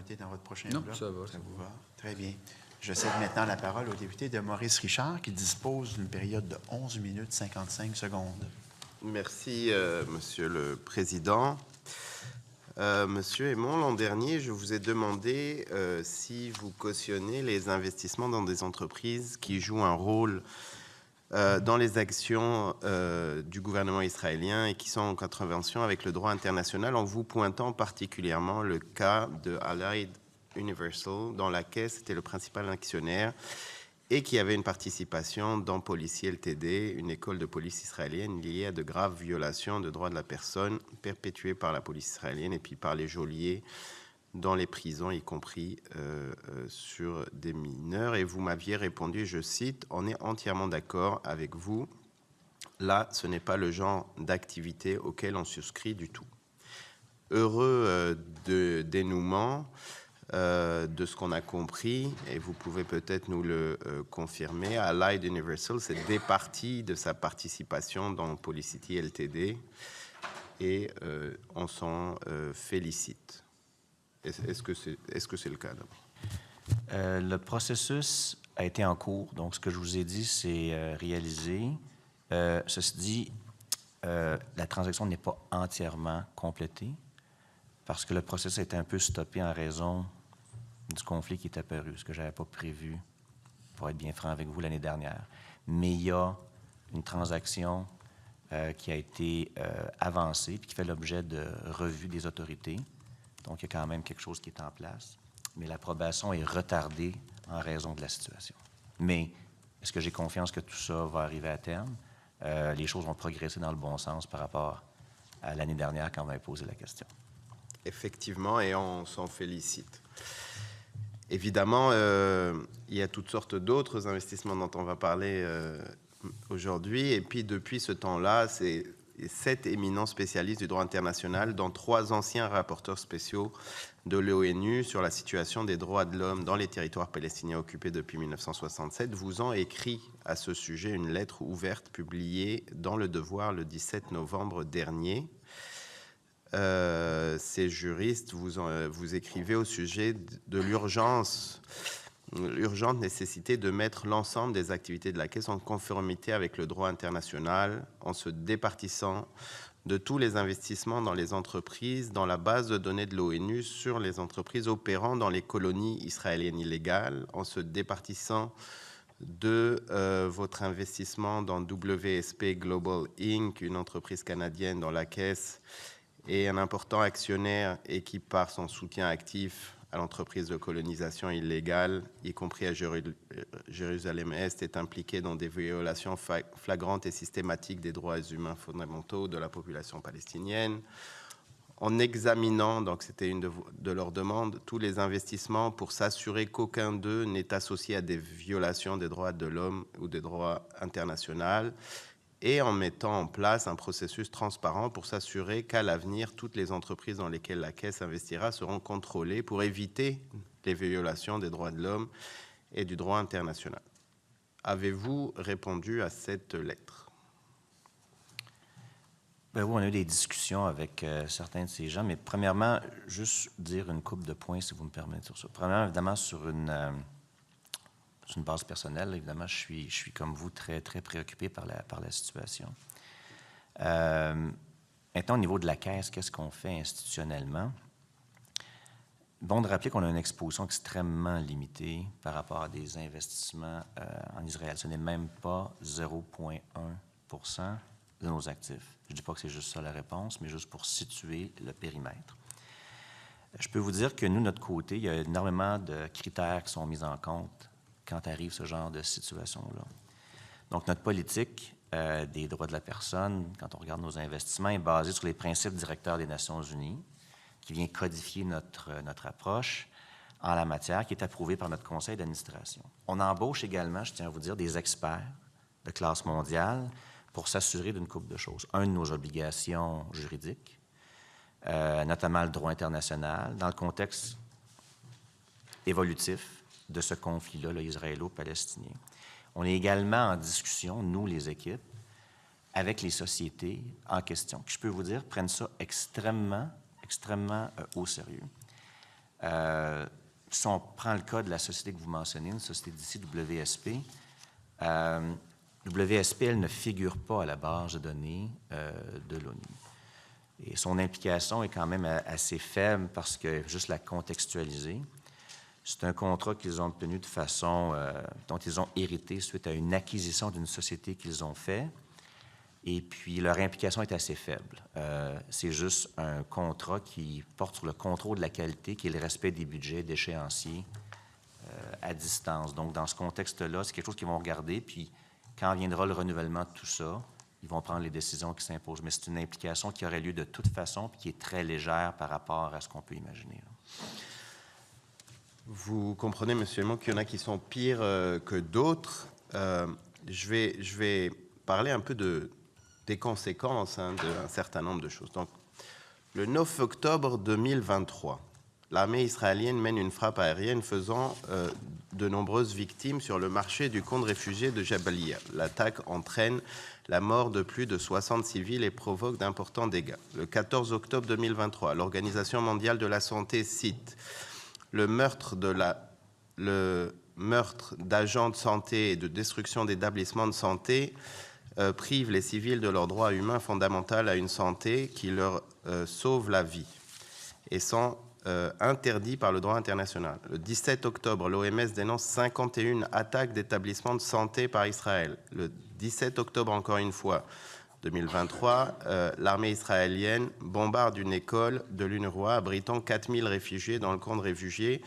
emprunter dans votre prochain Non, bloc? ça va. Ça vous va? Très bien. Je cède maintenant la parole au député de Maurice Richard, qui dispose d'une période de 11 minutes 55 secondes. Merci, Monsieur le Président. Monsieur Aymon, l'an dernier, je vous ai demandé si vous cautionnez les investissements dans des entreprises qui jouent un rôle dans les actions du gouvernement israélien et qui sont en contravention avec le droit international, en vous pointant particulièrement le cas de Allied Universal, dont la Caisse était le principal actionnaire et qui avait une participation dans Policy Ltd, une école de police israélienne liée à de graves violations de droits de la personne perpétuées par la police israélienne et puis par les geôliers dans les prisons, y compris sur des mineurs. Et vous m'aviez répondu, je cite, « On est entièrement d'accord avec vous. Là, ce n'est pas le genre d'activité auquel on souscrit du tout. » Heureux de dénouement de ce qu'on a compris, et vous pouvez peut-être nous le confirmer, Allied Universal s'est départi de sa participation dans Policity Ltd et on s'en félicite. Est-ce que c'est le cas d'abord? Le processus a été en cours, donc ce que je vous ai dit, c'est réalisé. Ceci dit, la transaction n'est pas entièrement complétée parce que le processus a été un peu stoppé en raison du conflit qui est apparu, ce que je n'avais pas prévu, pour être bien franc avec vous, l'année dernière. Mais il y a une transaction qui a été avancée puis qui fait l'objet de revue des autorités. Donc, il y a quand même quelque chose qui est en place. Mais l'approbation est retardée en raison de la situation. Mais est-ce que j'ai confiance que tout ça va arriver à terme? Les choses vont progresser dans le bon sens par rapport à l'année dernière quand on m'avait posé la question. Effectivement, et on s'en félicite. Évidemment, il y a toutes sortes d'autres investissements dont on va parler aujourd'hui. Et puis, depuis ce temps-là, c'est 7 éminents spécialistes du droit international, dont 3 anciens rapporteurs spéciaux de l'ONU sur la situation des droits de l'homme dans les territoires palestiniens occupés depuis 1967, vous ont écrit à ce sujet une lettre ouverte publiée dans Le Devoir le 17 novembre dernier. Ces juristes, vous écrivez au sujet de l'urgente nécessité de mettre l'ensemble des activités de la Caisse en conformité avec le droit international en se départissant de tous les investissements dans les entreprises dans la base de données de l'ONU sur les entreprises opérant dans les colonies israéliennes illégales, en se départissant de votre investissement dans WSP Global Inc., une entreprise canadienne dont la Caisse est un important actionnaire et qui, par son soutien actif à l'entreprise de colonisation illégale, y compris à Jérusalem-Est, est impliqué dans des violations flagrantes et systématiques des droits humains fondamentaux de la population palestinienne. En examinant, donc c'était une de leurs demandes, tous les investissements pour s'assurer qu'aucun d'eux n'est associé à des violations des droits de l'homme ou des droits internationaux, et en mettant en place un processus transparent pour s'assurer qu'à l'avenir, toutes les entreprises dans lesquelles la Caisse investira seront contrôlées pour éviter les violations des droits de l'homme et du droit international. Avez-vous répondu à cette lettre? Ben oui, on a eu des discussions avec certains de ces gens, mais premièrement, juste dire une couple de points, si vous me permettez, sur ça. Premièrement, évidemment, sur une base personnelle, évidemment, je suis comme vous très, très préoccupé par la situation. Maintenant, au niveau de la Caisse, qu'est-ce qu'on fait institutionnellement? Bon de rappeler qu'on a une exposition extrêmement limitée par rapport à des investissements en Israël. Ce n'est même pas 0,1% de nos actifs. Je ne dis pas que c'est juste ça la réponse, mais juste pour situer le périmètre. Je peux vous dire que nous, de notre côté, il y a énormément de critères qui sont mis en compte quand arrive ce genre de situation-là. Donc, notre politique des droits de la personne, quand on regarde nos investissements, est basée sur les principes directeurs des Nations unies, qui vient codifier notre approche en la matière, qui est approuvée par notre conseil d'administration. On embauche également, je tiens à vous dire, des experts de classe mondiale pour s'assurer d'une couple de choses. Un, de nos obligations juridiques, notamment le droit international, dans le contexte évolutif de ce conflit-là, le israélo-palestinien. On est également en discussion, nous, les équipes, avec les sociétés en question, qui, je peux vous dire, prennent ça extrêmement au sérieux. Si on prend le cas de la société que vous mentionnez, une société d'ici, WSP, WSP, elle ne figure pas à la base de données de l'ONU. Et son implication est quand même assez faible parce que, juste la contextualiser, c'est un contrat qu'ils ont obtenu de façon, dont ils ont hérité suite à une acquisition d'une société qu'ils ont fait. Et puis, leur implication est assez faible. C'est juste un contrat qui porte sur le contrôle de la qualité, qui est le respect des budgets d'échéanciers à distance. Donc, dans ce contexte-là, c'est quelque chose qu'ils vont regarder, puis quand viendra le renouvellement de tout ça, ils vont prendre les décisions qui s'imposent. Mais c'est une implication qui aurait lieu de toute façon, puis qui est très légère par rapport à ce qu'on peut imaginer, là. Vous comprenez, M. Lemont, qu'il y en a qui sont pires que d'autres. Je vais parler un peu des conséquences d'un certain nombre de choses. Donc, le 9 octobre 2023, l'armée israélienne mène une frappe aérienne faisant de nombreuses victimes sur le marché du camp de réfugiés de Jabalia. L'attaque entraîne la mort de plus de 60 civils et provoque d'importants dégâts. Le 14 octobre 2023, l'Organisation mondiale de la santé cite le meurtre d'agents de santé et de destruction d'établissements de santé prive les civils de leur droit humain fondamental à une santé qui leur sauve la vie et sont interdits par le droit international. Le 17 octobre, l'OMS dénonce 51 attaques d'établissements de santé par Israël. Le 17 octobre, encore une fois, 2023, l'armée israélienne bombarde une école de l'UNRWA abritant 4000 réfugiés dans le camp de réfugiés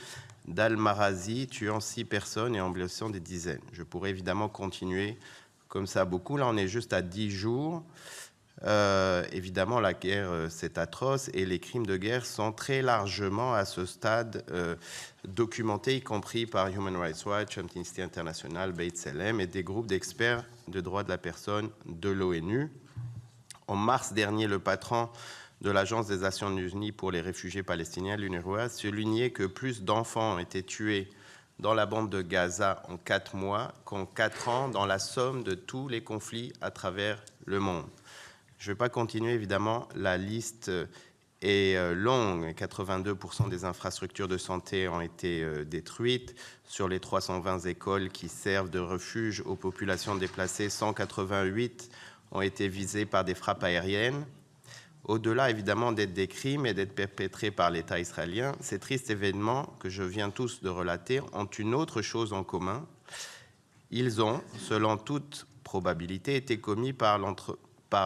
d'Al-Marazi, tuant 6 personnes et en blessant des dizaines. Je pourrais évidemment continuer comme ça beaucoup. Là, on est juste à 10 jours. Évidemment, la guerre, c'est atroce et les crimes de guerre sont très largement à ce stade documentés, y compris par Human Rights Watch, Amnesty International, B'Tselem et des groupes d'experts de droits de la personne de l'ONU. En mars dernier, le patron de l'Agence des Nations Unies pour les réfugiés palestiniens, l'UNRWA, soulignait que plus d'enfants ont été tués dans la bande de Gaza en 4 mois qu'en 4 ans dans la somme de tous les conflits à travers le monde. Je ne vais pas continuer, évidemment, la liste est longue. 82% des infrastructures de santé ont été détruites. Sur les 320 écoles qui servent de refuge aux populations déplacées, 188 ont été visées par des frappes aériennes. Au-delà, évidemment, d'être des crimes et d'être perpétrés par l'État israélien, ces tristes événements que je viens tous de relater ont une autre chose en commun. Ils ont, selon toute probabilité, été commis par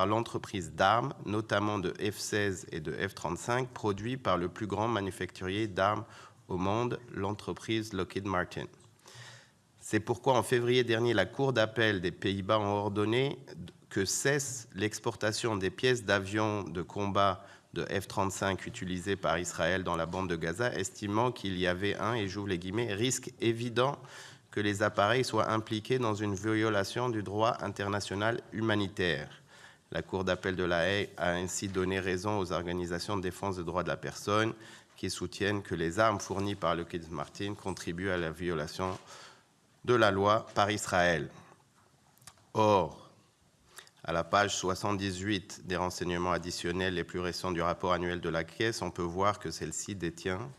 l'entreprise d'armes, notamment de F-16 et de F-35, produits par le plus grand manufacturier d'armes au monde, l'entreprise Lockheed Martin. C'est pourquoi, en février dernier, la Cour d'appel des Pays-Bas a ordonné que cesse l'exportation des pièces d'avions de combat de F-35 utilisées par Israël dans la bande de Gaza, estimant qu'il y avait un, et j'ouvre les guillemets, risque évident que les appareils soient impliqués dans une violation du droit international humanitaire. La Cour d'appel de La Haye a ainsi donné raison aux organisations de défense des droits de la personne qui soutiennent que les armes fournies par Lockheed Martin contribuent à la violation de la loi par Israël. Or, à la page 78 des renseignements additionnels les plus récents du rapport annuel de la Caisse, on peut voir que celle-ci détient,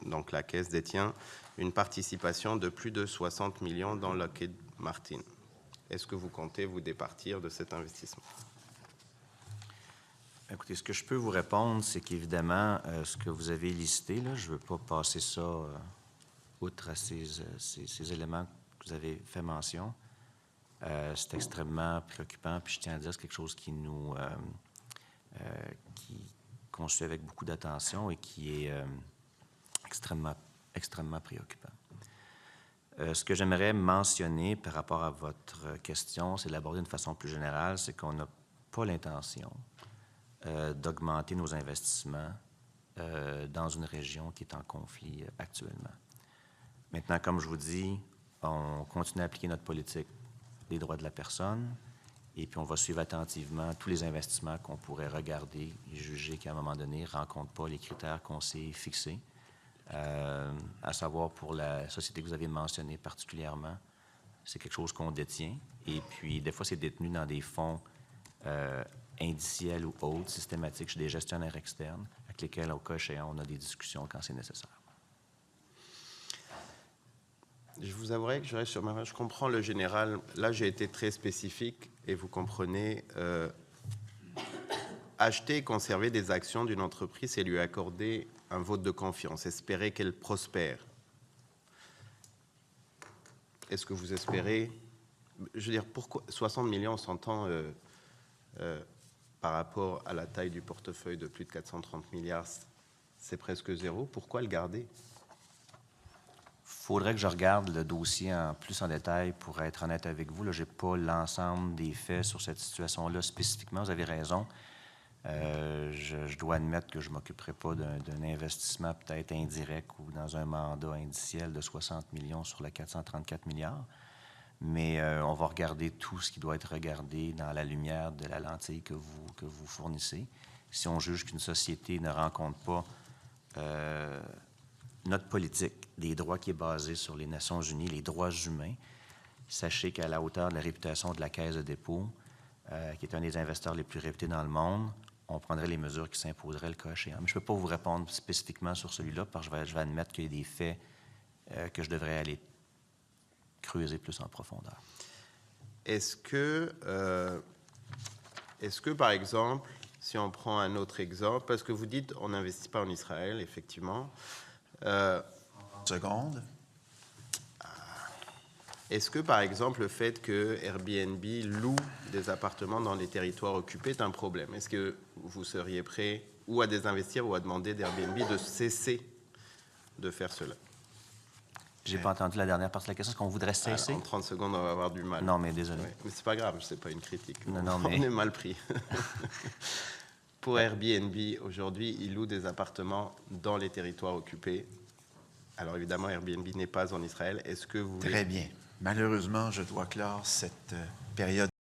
donc la Caisse détient, une participation de plus de 60 millions dans Lockheed Martin. Est-ce que vous comptez vous départir de cet investissement? Écoutez, ce que je peux vous répondre, c'est qu'évidemment, ce que vous avez listé, là, je ne veux pas passer ça outre à ces éléments que vous avez fait mention. C'est extrêmement préoccupant, puis je tiens à dire que c'est quelque chose qu'on suit avec beaucoup d'attention et qui est extrêmement préoccupant. Ce que j'aimerais mentionner par rapport à votre question, c'est l'aborder d'une façon plus générale, c'est qu'on n'a pas l'intention d'augmenter nos investissements dans une région qui est en conflit actuellement. Maintenant, comme je vous dis, on continue à appliquer notre politique des droits de la personne et puis on va suivre attentivement tous les investissements qu'on pourrait regarder et juger qu'à un moment donné ne rencontrent pas les critères qu'on s'est fixés, à savoir pour la société que vous avez mentionnée particulièrement, c'est quelque chose qu'on détient et puis des fois c'est détenu dans des fonds indiciels ou autres, systématiques chez des gestionnaires externes avec lesquels, au cas échéant, on a des discussions quand c'est nécessaire. Je vous avouerai que je reste sur ma... Je comprends le général. Là, j'ai été très spécifique et vous comprenez. Acheter et conserver des actions d'une entreprise et lui accorder un vote de confiance, espérer qu'elle prospère. Est-ce que vous espérez... Je veux dire, pourquoi 60 millions, on s'entend par rapport à la taille du portefeuille de plus de 430 milliards, c'est presque zéro. Pourquoi le garder? Il faudrait que je regarde le dossier plus en détail pour être honnête avec vous. Je n'ai pas l'ensemble des faits sur cette situation-là spécifiquement. Vous avez raison. Je dois admettre que je ne m'occuperai pas d'un investissement peut-être indirect ou dans un mandat indiciel de 60 millions sur les 434 milliards. Mais on va regarder tout ce qui doit être regardé dans la lumière de la lentille que vous fournissez. Si on juge qu'une société ne rencontre pas notre politique des droits qui est basée sur les Nations unies, les droits humains, sachez qu'à la hauteur de la réputation de la Caisse de dépôt, qui est un des investisseurs les plus réputés dans le monde, on prendrait les mesures qui s'imposeraient le cas échéant. Mais je ne peux pas vous répondre spécifiquement sur celui-là parce que je vais admettre qu'il y a des faits que je devrais aller creuser plus en profondeur. Est-ce que, par exemple, si on prend un autre exemple, parce que vous dites on n'investit pas en Israël, effectivement. Seconde. Est-ce que, par exemple, le fait que Airbnb loue des appartements dans les territoires occupés est un problème? Est-ce que vous seriez prêt ou à désinvestir ou à demander d'Airbnb de cesser de faire cela? Je n'ai pas entendu la dernière partie de la question. Est-ce qu'on voudrait cesser? En 30 secondes, on va avoir du mal. Non, mais désolé. Ouais. Mais c'est pas grave, c'est pas une critique. Non, mais... On est mal pris. Pour Airbnb, aujourd'hui, ils louent des appartements dans les territoires occupés. Alors évidemment, Airbnb n'est pas en Israël. Est-ce que vous voulez... Très bien. Malheureusement, je dois clore cette période